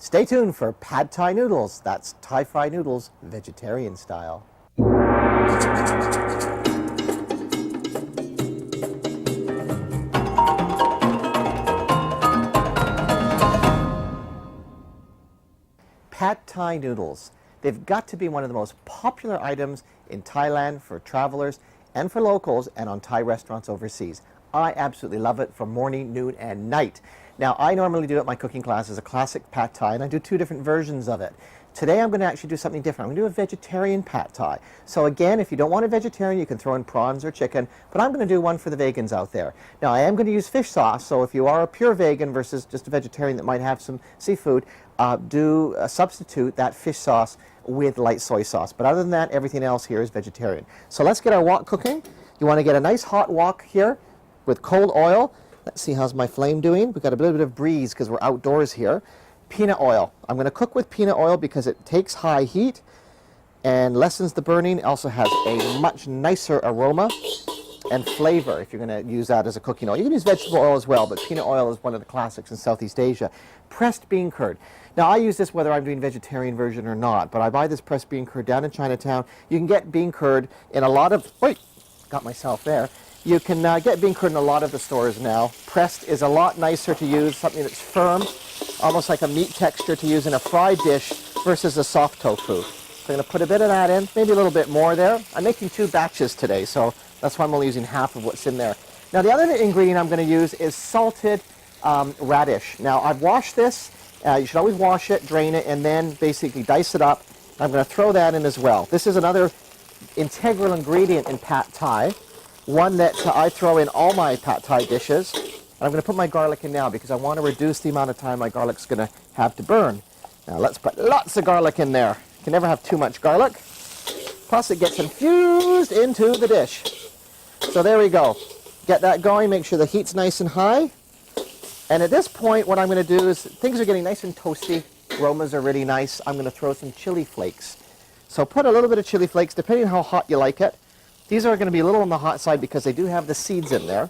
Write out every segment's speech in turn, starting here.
Stay tuned for Pad Thai noodles. That's Thai fried noodles, vegetarian style. Pad Thai noodles. They've got to be one of the most popular items in Thailand for travelers and for locals and on Thai restaurants overseas. I absolutely love it for morning, noon, and night. Now, I normally do at my cooking class as a classic Pad Thai, and I do two different versions of it. Today, I'm going to actually do something different. I'm going to do a vegetarian Pad Thai. So again, if you don't want a vegetarian, you can throw in prawns or chicken, but I'm going to do one for the vegans out there. Now, I am going to use fish sauce, so if you are a pure vegan versus just a vegetarian that might have some seafood, do substitute that fish sauce with light soy sauce. But other than that, everything else here is vegetarian. So let's get our wok cooking. You want to get a nice hot wok here with cold oil. Let's see, how's my flame doing? We've got a little bit of breeze because we're outdoors here. Peanut oil. I'm going to cook with peanut oil because it takes high heat and lessens the burning. It also has a much nicer aroma and flavor if you're going to use that as a cooking oil. You can use vegetable oil as well, but peanut oil is one of the classics in Southeast Asia. Pressed bean curd. Now, I use this whether I'm doing vegetarian version or not, but I buy this pressed bean curd down in Chinatown. You can get bean curd in a lot of... Wait, got myself there. You can get bean curd in a lot of the stores now. Pressed is a lot nicer to use, something that's firm, almost like a meat texture to use in a fried dish versus a soft tofu. So I'm going to put a bit of that in, maybe a little bit more there. I'm making 2 batches today, so that's why I'm only using half of what's in there. Now, the other ingredient I'm going to use is salted radish. Now, I've washed this. You should always wash it, drain it, and then basically dice it up. I'm going to throw that in as well. This is another integral ingredient in Pad Thai, one that I throw in all my Pad Thai dishes. I'm going to put my garlic in now because I want to reduce the amount of time my garlic's going to have to burn. Now, let's put lots of garlic in there. You can never have too much garlic. Plus, it gets infused into the dish. So there we go. Get that going. Make sure the heat's nice and high. And at this point, what I'm going to do is, things are getting nice and toasty. Aromas are really nice. I'm going to throw some chili flakes. So put a little bit of chili flakes, depending on how hot you like it. These are going to be a little on the hot side because they do have the seeds in there.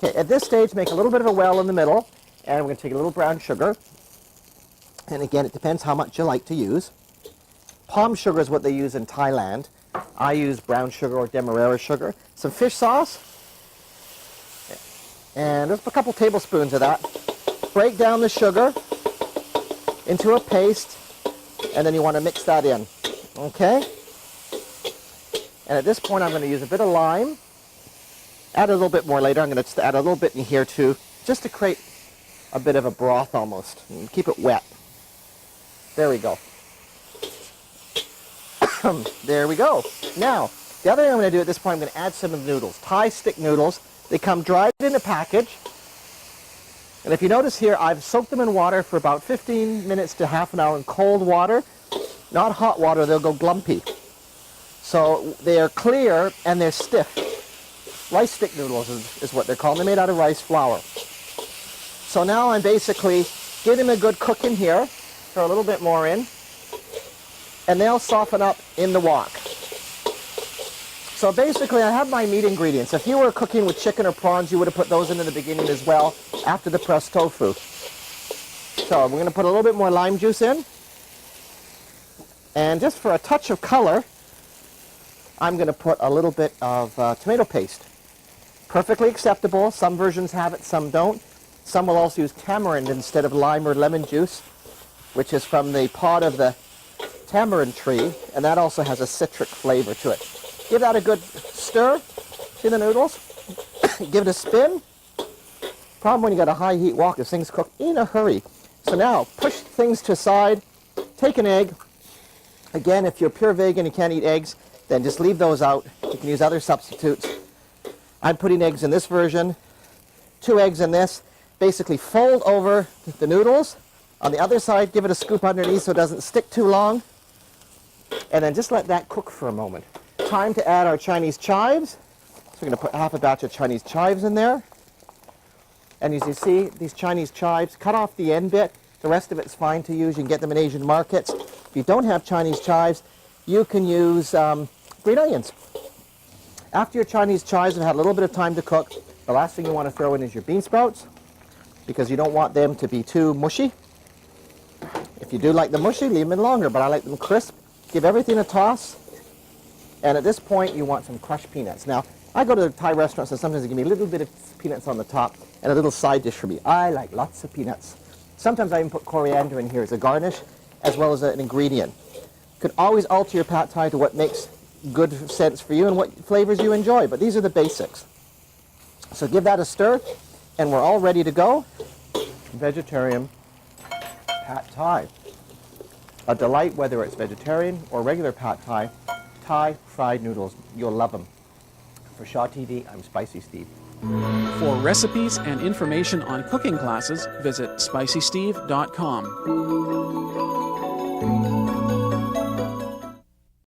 Okay, at this stage, make a little bit of a well in the middle. And we're going to take a little brown sugar. And again, it depends how much you like to use. Palm sugar is what they use in Thailand. I use brown sugar or demerara sugar. Some fish sauce. And just a couple tablespoons of that. Break down the sugar into a paste, and then you want to mix that in. Okay? And at this point, I'm going to use a bit of lime. Add a little bit more later. I'm going to just add a little bit in here too, just to create a bit of a broth almost. And keep it wet. There we go. There we go. Now, the other thing I'm going to do at this point, I'm going to add some of the noodles. Thai stick noodles. They come dried in a package. And if you notice here, I've soaked them in water for about 15 minutes to half an hour in cold water. Not hot water, they'll go glumpy. So they are clear and they're stiff. Rice stick noodles is what they're called. They're made out of rice flour. So now I'm basically getting them a good cook in here. Throw a little bit more in. And they'll soften up in the wok. So basically, I have my meat ingredients. If you were cooking with chicken or prawns, you would have put those in the beginning as well, after the pressed tofu. So we're going to put a little bit more lime juice in. And just for a touch of color, I'm going to put a little bit of tomato paste. Perfectly acceptable. Some versions have it, some don't. Some will also use tamarind instead of lime or lemon juice, which is from the pod of the tamarind tree, and that also has a citric flavor to it. Give that a good stir to the noodles. Give it a spin. Problem when you got a high heat wok is things cook in a hurry. So now, push things to the side. Take an egg. Again, if you're pure vegan, you can't eat eggs, then just leave those out. You can use other substitutes. I'm putting eggs in this version. 2 eggs in this. Basically fold over the noodles. On the other side, give it a scoop underneath so it doesn't stick too long. And then just let that cook for a moment. Time to add our Chinese chives. So we're going to put half a batch of Chinese chives in there. And as you see, these Chinese chives, cut off the end bit. The rest of it's fine to use. You can get them in Asian markets. If you don't have Chinese chives, you can use green onions. After your Chinese chives have had a little bit of time to cook, the last thing you want to throw in is your bean sprouts, because you don't want them to be too mushy. If you do like them mushy, leave them in longer, but I like them crisp. Give everything a toss. And at this point, you want some crushed peanuts. Now, I go to Thai restaurants and sometimes they give me a little bit of peanuts on the top and a little side dish for me. I like lots of peanuts. Sometimes I even put coriander in here as a garnish, as well as an ingredient. You can always alter your pad thai to what makes good sense for you and what flavors you enjoy, but these are the basics. So give that a stir, and we're all ready to go. Vegetarian pad thai. A delight whether it's vegetarian or regular pad thai. Thai fried noodles. You'll love them. For Shaw TV, I'm Spicy Steve. For recipes and information on cooking classes, visit spicysteve.com.